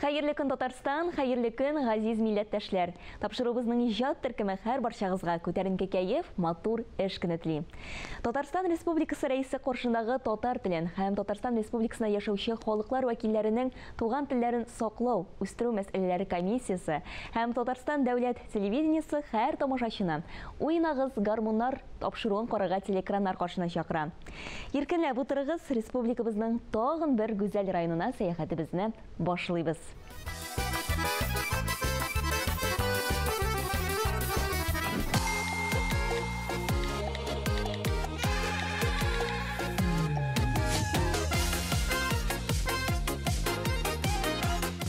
Хәерле көн Татарстан, хәерле көн газиз милләттәшләр. Тапшыруыбызның иҗат төркеме һәр барчагызга күтәренке кәеф, матур эш көне тели. Татарстан Республикасы рәисе каршындагы татар телен һәм Татарстан Республикасында яшәүче халыклар вәкилләренең туган телләрен саклау, үстерү мәсьәләләре комиссиясе һәм Татарстан дәүләт телевидениесе һәр тамашачыны уйнагыз гармуннар тапшыруын карарга телекраннар каршына чакыра. Иркенләп утырыгыз, республикабызның тагын бер гүзәл районына сәяхәтебезне башлыйбыз.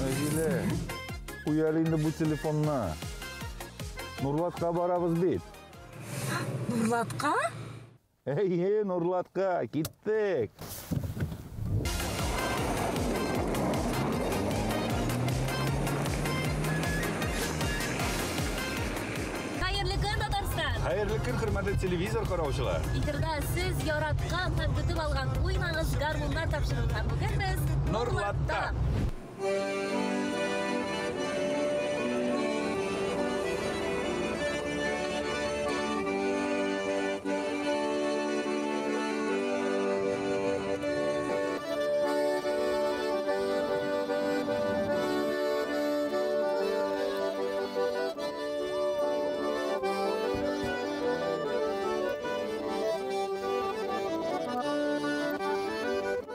Әзиле, уял инде бу телефонна. Нурлатка барабыз бит. Нурлатка? Әйе, Нурлатка, киттек. Хәерле көн Татарстан! Хәерле көн, хөрмәтле телевизор караучылар. Эфирда сез яраткан һәм көтеп алган уйнагыз гармуннар тапшыруы. Бүген без Нурлатта.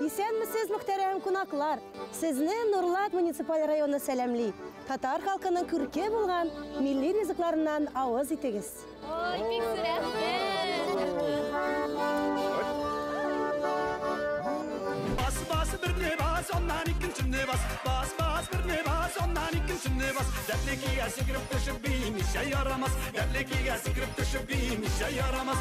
Исәнмесез, мөхтәрәм кунаклар. Сезне Нурлат муниципаль районы сәламли. Татар халкының күрке булган милли ризыкларыннан авыз итегез. Ой, бик Bas birine bas, ondan ikincisine bas. Bas birine bas, ondan ikincisine bas. Dertlikiye sikirip düşüp bir işe yaramaz. Dertlikiye sikirip düşüp bir işe yaramaz.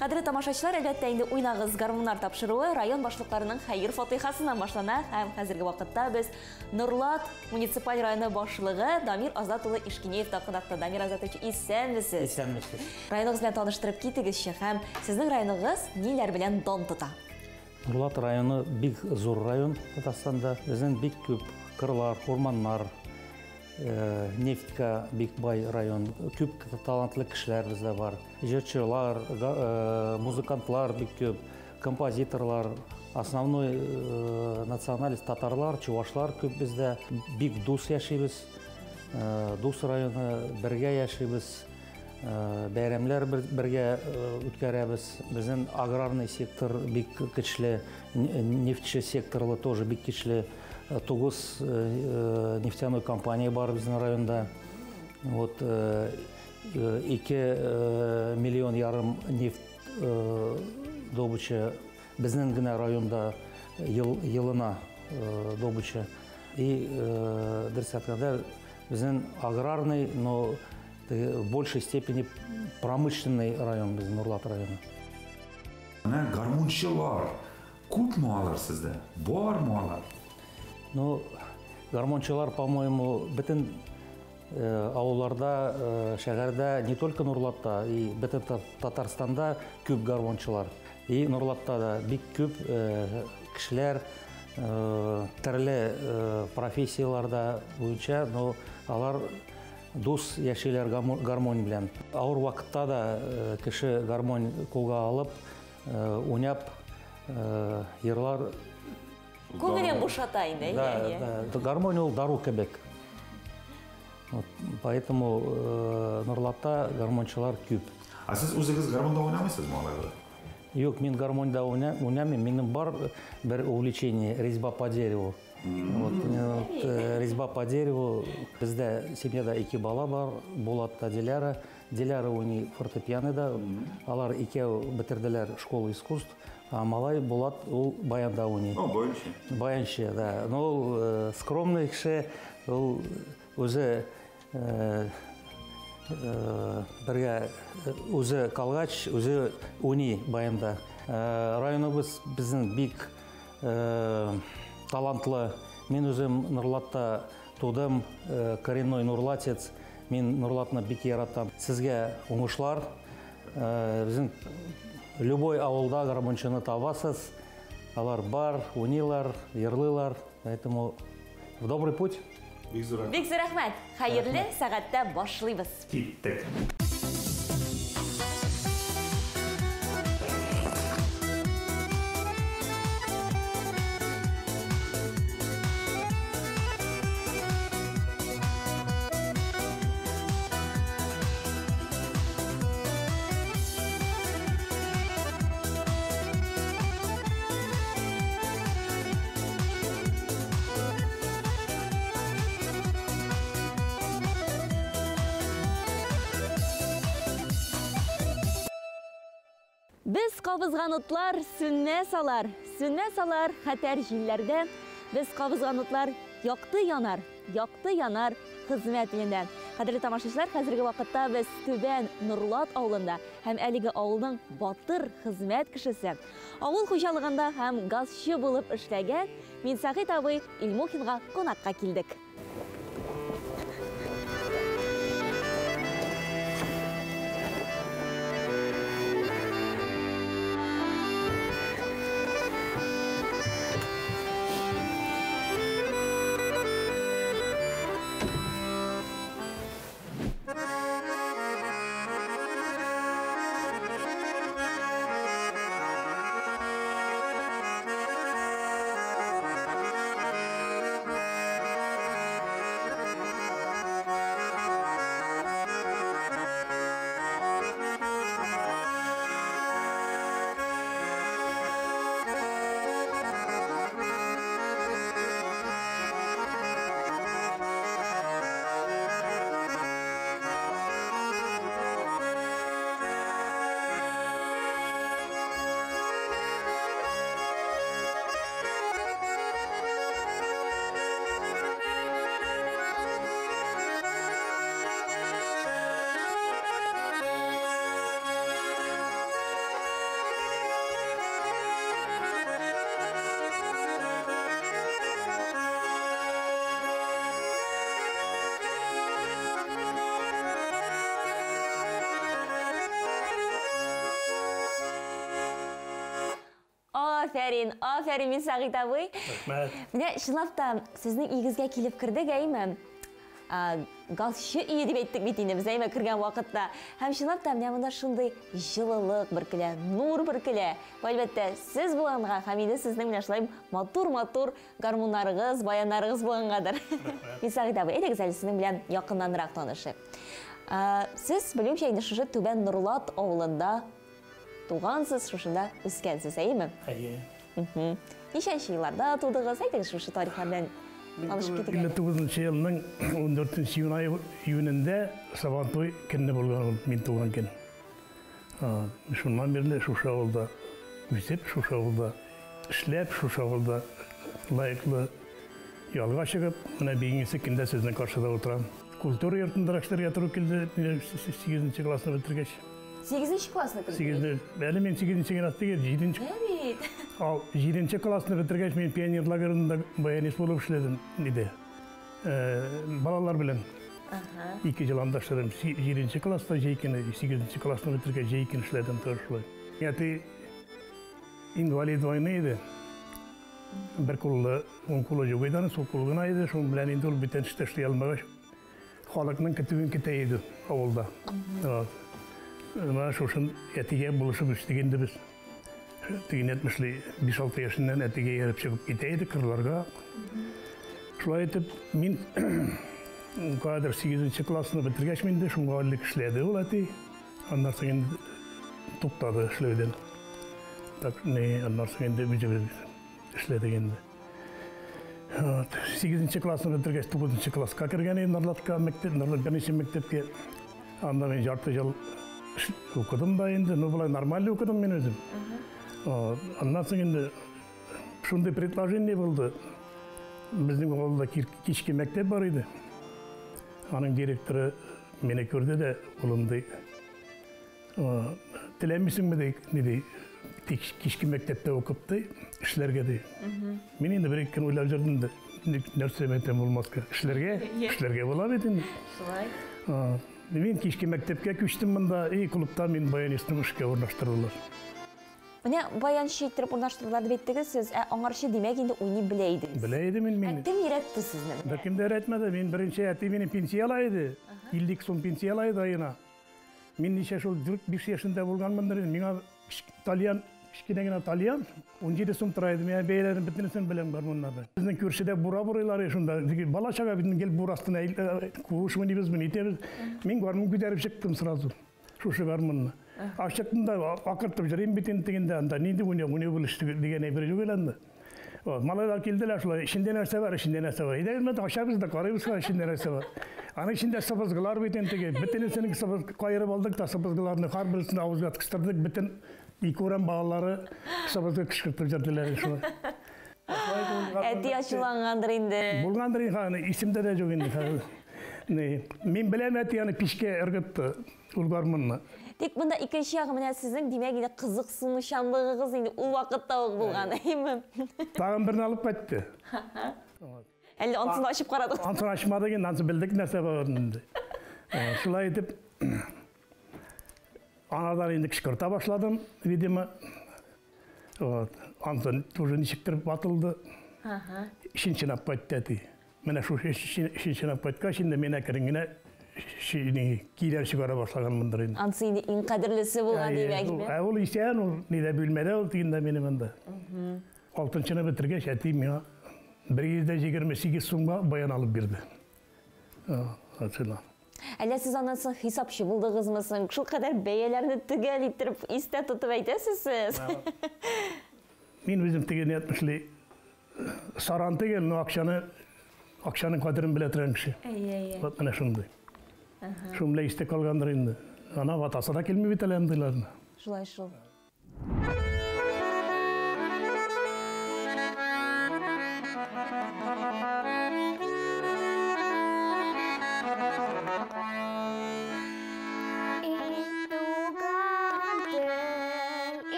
Кадерле тамашачылар, әлбәттә инде уйнагыз гармуннар тапшыруы район башлыкларының хәйр фатихасыннан башлана һәм хәзерге вакытта без Нурлат муниципаль районы башлыгы Дамир Азат улы Ишкинеев тақынакта. Дамир Азатович, исәнмесез? Исәнмесез. Районыгыз белән таныштырып китегезче һәм сезнең районыгыз ниләр белән дан тота? Нурлат районы бик зур район Татарстанда. Безнең бик күп кырлар, орманнар, нефтька бик бай район. Күп талантлы кешеләр бездә бар. Җырчылар, музыкантлар бик күп, композиторлар, основной националист татарлар, чувашлар күп бездә. Бик дус яшибез. Дус районы бергә яшибез. Бәйрәмләр бергә үткәрәбез. Безнең аграрный сектор бик көчле, нефтьче секторлы тоже бик көчле. 9 нефтяной компания бар безнең районда. Вот 2,5 миллион нефть добыча безнең генә районда елына добыча. И дөрес әйткәндә безнең аграрный, но в большей степени промышленный район безнең Нурлат районы. Гармунчылар күпме алар сездә? Бармы алар? Ну, гармончылар, по-моему, бөтен авылларда, шәһәрдә, не только Нурлатта, и бөтен Татарстанда күп гармончылар. И Нурлатта да бик күп кешеләр төрле профессияларда буенча, но алар дус яшиләр гармонь белән. Авыр вакытта да кеше гармонь кулга алып, уйнап, йырлар. Күңелен бушата инде. Да, гармонь ул дару кебек. Поэтому Нурлатта гармончылар күп. А сез үзегез гармонда уйнамыйсызмы аларда? Юк, мин гармонда уйнамыйм. Минем бар бер увлечение резьба по дереву. Резьба по дереву. Бездә семьяда 2 бала бар, Булат та Диляра. Диляра уйный фортепианода. Алар икәү бетерделәр школу искусств. А малай Булат ул баянда уйный. Баянчы. Баянчы, да. Но ул скромный кеше, ул үзе бірге өзі қалғач, өзі уни байында. Районыбыз біздің бик талантлы. Мен өзім Нұрлатта тудым, коренной нұрлатец. Мен Нұрлатына бик яратам. Сізге оңышлар. Біздің любой ауылда гармончыны табасыз. Алар бар, унилар, ерлылар. Поэтому в добрый путь. Бик зур рәхмәт. Хәерле сәгатьтә башлыйбыз. Киттек. Біз қабызған ұтлар сүнне салар хәтәр җилләрдә. Біз қабызған ұтлар яқты янар хезмәт илендә. Кадерле тамашачылар, хәзерге вакытта без Түбән Нурлат авылында һәм әлеге авылның батыр хезмәт кешесе, авыл хуҗалыгында һәм газчы булып эшләгән Минсәгыйть абый Илмухинга кунакка килдек. Афәрин Минсәгыйть абый. Менә чынлап та сезнең игезгә килеп кирдек, әйме? Газчы ие дип әйттек бит инде без әйме кергән вакытта. Һәм чынлап та менә монда шундый җылылык бөркелә, нур бөркелә. Әлбәттә, сез булганга һәм инде сезнең менә шулай матур гармуннарыгыз, баяннарыгыз булгангадыр. Минсәгыйть абый, әйдәгез әле сезнең белән якыннанрак танышыйк. Сез белүемчә инде шушы Түбән Нурлат авылында тугансыз, шушында үскәнсез, әйме? Ничәнче елларда тудыгыз? Әйтегез шушы тарихлардан танышып китик. 19 елның 14 июнендә Сабантуй көнне булган мин туган көн. Шуннан бирле шушы авылда үсеп, шушы авылда эшләп, шушы авылда лайыклы ялга чыгып, менә бигенче көндә сезнең каршыда утырам. Культура йортында эшләргә туры килде 8нче классны бетергәч. 8нче классны бетергәч. Әле мен 8нче классны 7нче. Ал 7нче классны бетергәч мен пионер лагерында баянист булып эшләдем иде. Балалар белән. Ике ел андашларым 7нче класста, 8нче классны бетергәч 2 эшләдем турышлы. Яты инвалид войны иде. Бер куллы, он куллы югыйдан сол кулгына иде, шул белән инде ул бүтән эшләй алмагач, халыкның көтүен көтә иде авылда. Менә шушын әтигә булышып үстегәндә без. Тегин 5-6 яшыннан әтигә ярып чыгып китә иде кырларга. Шулай итеп, мин кадр 8нче классны бетергәч миндә шуңа алып эшләде ул әти. Аннан соң туктады эшләүдән. Так не, аннан соң инде эшләде инде. 8нче классны бетергәч 9нчы класска кергән идем Нурлатка мәктәп, Нурлат беренче мәктәпкә. Анда мен жарты ел укыдым да инде, ну булай нормально укыдым мен өзем. Аннан соң инде шундый предложение булды. Безнең авылда кичке мәктәп бар иде. Аның директоры мені көрді де ұлымды тілемесің бе дейді кешкі мектепте оқыпты ішлерге де. Мен енді бір еккен ойлап жүрдім де нәрсе мектеп болмасқа ішлерге бола бетін. Мен кешкі мектепке көштім мұнда клубта мен баянистің ішке орнаштырылар. Міне баян шейттіріп орнаштырыларды беттігі сіз аңаршы демек енді ойны білейдіңіз. Білейді мен. Әттім еретті сізді? Біркімді әретмеді. Мен бірінші әтті мені пенсиялайды. 50 сом пенсиялайды айына. Мен неше жыл 45 yaşında болғанмын. Мен итальян, кішкенеген итальян 17 сом тұрайды. Мен бейлерін бітінесін білем бар мұнларды. Біздің көршіде бура-бурайлар ешында. Бала шаға біздің кел бурастына қуышымын ебізбін, етеміз. Мен көрмін көтеріп шықтым сразу. Шушы бар мұнна. Ашықтында ақыртып жүрейін бетен дегенде анда нейді өне білішті дегене бір жүгеланды. Малайлар келділер шылай, ішінде нәрсе бар. Едегілмеді ашабызда қарайбыз қа ішінде нәрсе бар. Аны ішінде сабызғылар бетен теге. Бітінесінің қайырып алдық та сабызғыларыны қар бірісін ауызға түкістірдік. Бітін екі оран балалары сабызға күшкіртіп жүрділер шылай. Әті ашыланғандыр енді. Болғандыр енді, есімде де жоқ енді. Мен білем әті пешке ұрғытты ұлғармынна. Тек бұнда екінші ағы міне сіздің демек енді қызық сынышандығығыз енді ұл вақытта болған, әймі? Тағын бірін алып қайтты. Әлі онсын ашып қарадық. Онсын ашымады екен, онсын білдік нәрсе бағырынды. Шылай етіп, анадан енді кішкірта башладым, видимо. Онсын тоже нешіктіріп батылды. Шинчинап қайтты әті. Мені шу шинчинап қайтқа, şimdi мен әкірінгіне кейлер шығара башлаган мұндар енді. Ансы енді ең қадірлісі болған демек ме? Ол исен, ол неде бөлмеді ол дегенде мені мұнда. 6-шыны бітіргеш әти мені бір кезде 28 сумға баян алып берді. Әлі сіз анасын хисапшы бұлдығыз мысың? Шул қадар бәйелерді түгел еттіріп, истә тұтып әйтесіз сіз? Мен өзім теген етмішлі саран tegen ақшаның қадірін біле тұран кіші. Міне шындай. Шумле істе қалғандар енді. Ана ватасы да келмей бет әлемділеріне. Шулай шул.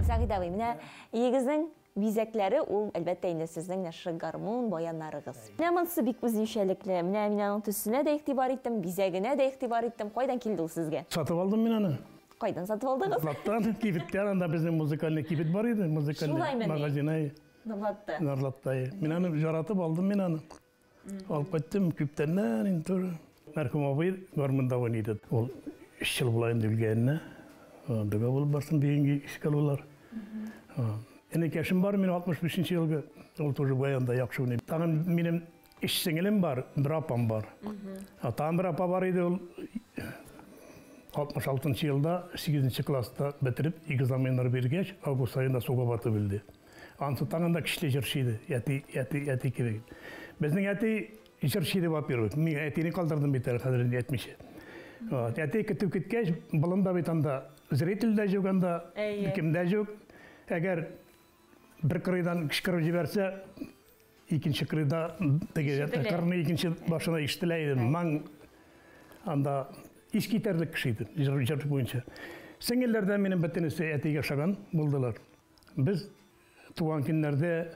Сағидағый, міне егіздің визәклері ол әлбәтті енді сіздің нәші гармон баянларығыз. Міне мұнысы бик үзіншәліклі, міне менің түсіне де иқтибар еттім, визәгіне де иқтибар еттім. Қойдан келді ол сізге? Сатып алдым мен аны. Қойдан сатып алдыңыз? Златтан, кибеттен, анда біздің музыкальный кибет бар еді, музыкальный магазинай. Нұрлатты? Нұрлатты. Мен аны жаратып алдым мен аны. Алып қайттым, көптеннен енді тұры. Мәркім абай гармонда ойнайды. Ол 3 жыл бұлайын дүлгеніне. Дүге болып барсын бейінге ішкал олар. Әне кәшім бар, мен 65 жылғы, ол тоже баянда яқшы ойнайды. Тағын менің үш сіңілім бар, бір апам бар. Тағын бір апа бар еді, ол 66 жылда 8 класста бітіріп, экзаменлар бергеш, август айында суға баты білді. Ансы тағында кішілі жүршейді, әті керек. Біздің әті жүршейді во-первых. Мен әтені қалдырдым бетер, қадірінде әтмеше. Әті кетіп кеткеш, бұлында бетанда зрительде жүганда, бікімде жүг. Әгер бір қырыйдан кішкіріп жіберсе, екінші қырыйда қырыны екінші башына іштілейді. Маң анда ескетерлік кішейді, жыр бойынша. Сіңелерден менің бәттенесі әтеге шаған болдылар. Біз туған күндерде,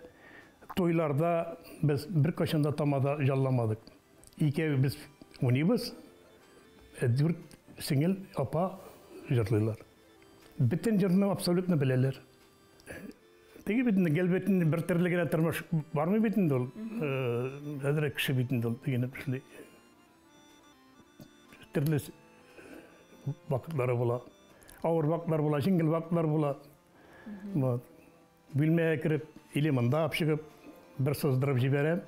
тойларда біз бір қашанда тамада жалламадық. Екеуі біз өнейбіз, әдір сіңел апа жырлайлар. Біттен жырны абсолютно білелер. Теге бетінде гел бетінде бір тірлігіне тұрмаш бар ма бетінде ол? Әдірек кіші бетінде ол дегені біршілі түрлі вақытлары бола. Ауыр вақытлар бола, жеңіл вақытлар бола. Бөлмеге кіріп, елемінде ап шығып, бір создырып жіберем.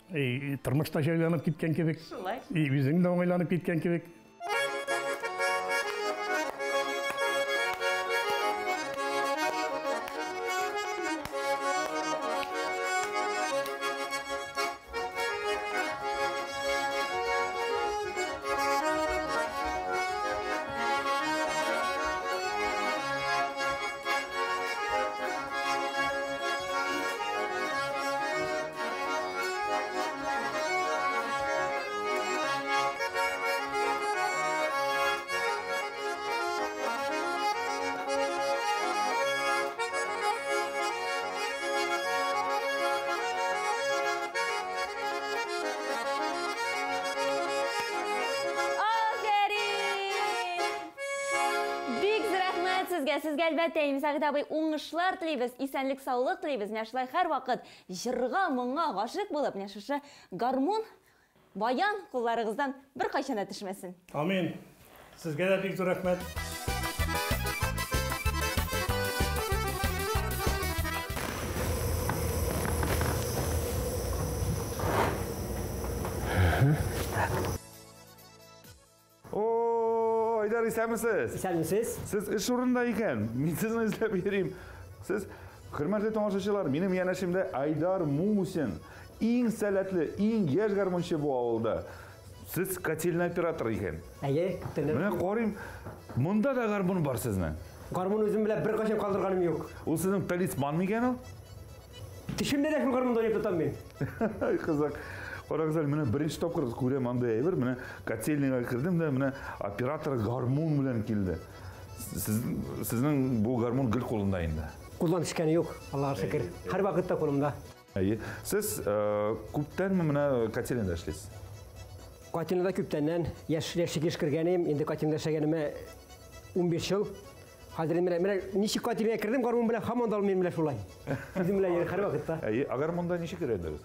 Тормышта шайланып кеткен кебек. Біздің де оңайланып кеткен кебек. Сезгә әлбәттә Сәгыйд абый уңышлар телибез, исәнлек, саулык телибез. Менә шулай һәрвакыт җырга, моңга гашык булып, менә шушы гармун, баян кулларыгыздан бер кайчан да төшмәсен. Амин. Сезгә дә бик зур рәхмәт. Ayдар, исәнмесез? Исәнмесез? Сез эш урында икән. Мин сезне эзләп йөрим. Сез, хөрмәтле тамашачылар, минем янәшемдә Айдар Мусин. Иң сәләтле, иң яшь гармунчы бу авылда. Сез котельный оператор икән. Менә карыйм, монда да гармун бар сезнең. Гармун үзем белән бер кайчан калдырганым юк. Ул сезнең полисман микән ул? Төшемдә дә шул гармунда уйнап тотам мин. Кызык. Карагыз әле, менә беренче тапкыр күрәм андай әйбер, менә котельныйга кирдем дә, менә оператор гармун белән килде. Сезнең бу гармун гел кулында инде. Кулдан төшкәне юк, Аллага шөкер. Һәр вакытта кулымда. Сез күптәнме менә котельныйда эшлисез? Котельныйда күптәннән яшьлек кергәнем, инде котельныйда эшләгәнемә 15 ел. Хәзер менә ничек котельныйга кирдем, гармун белән һаман да мин белән шулай. Үзем белән һәр вакытта. Гармунда ничек кирәдегез?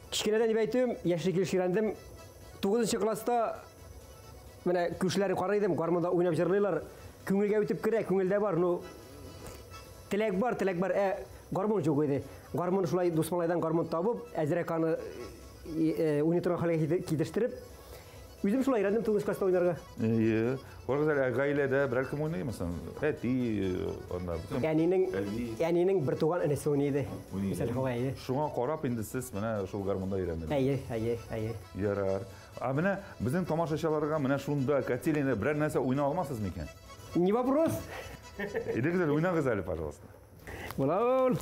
Кичкенәдән дип әйтим, яшьлек килгәндем. 9нчы класста менә күршеләрне карыйдым, гармунда уйнап җырлыйлар. Күңелгә үтеп керә, күңелдә бар, теләк бар, гармун юк иде. Гармун шулай Дусмалайдан гармун табып, әзрәк аны уйный торган хәлгә кидештереп, үзем шулай өйрәндем 9нчы класста уйнарга. Карагыз әле, гаиләдә беркем уйныймысың? Әти, анда. Янинең бер туган энесе уйный иде. Шуңа карап инде сез менә шул гармунда өйрәндегез. Әйе. Ярар. Менә безнең тамашачыларга менә шунда котельныйда берәр нәрсә уйнап алмассыз микән? Не вопрос. Идегез әле, уйнагыз әле, пожалуйста. Булал.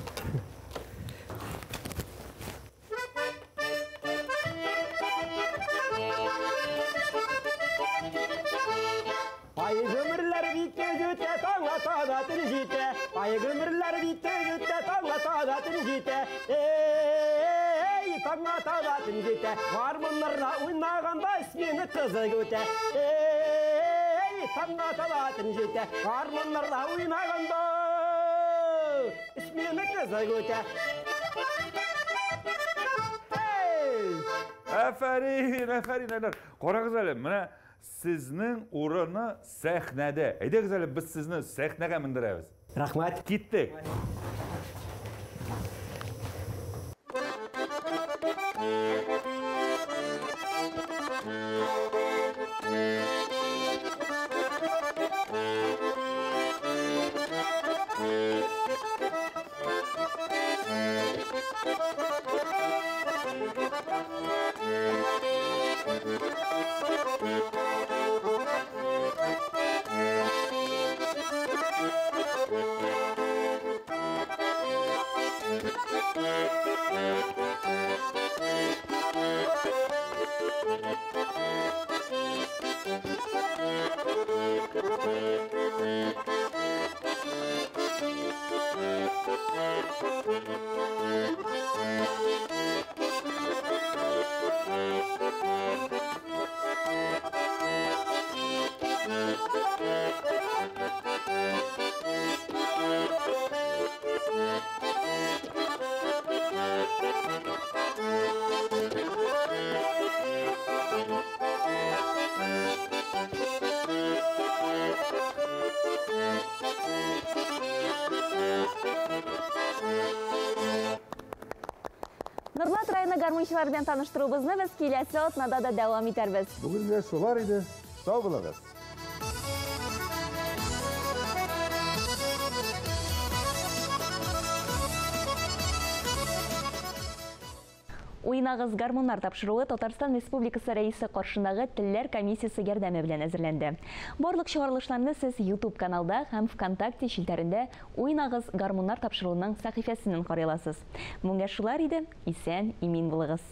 Гөмерләр битте үтә, таң атада төн җитә. Гөмерләр битте үтә, таң атада төн җитә. Эй, таң атада төн җитә. Гармуннарда уйнаганда исмене кызык үтә. Эй, таң атада төн җитә. Гармуннарда уйнаганда исмене кызык үтә. Афәрин, Айдар. Карагыз әле, менә сезнең урыны сәхнәдә. Әйдәгез әле, без сезне сәхнәгә мендерәбез. Рәхмәт. Киттек. Нурлат районы гармончылар белән таныштырубызны без киләсе атнада да дәвам итәрбез. Бүгенге шулар иде. Сау булыгыз. Уйнагыз гармоннар тапшыруы Татарстан Республикасы рәисе каршындагы телләр комиссиясе ярдәме белән әзерләнде. Барлык чыгарылышларны сез YouTube каналда һәм ВКонтакте шилтәрендә Уйнагыз гармоннар тапшыруының сәхифәсеннән карый аласыз. Моңа шулар иде. Исән, имин булыгыз.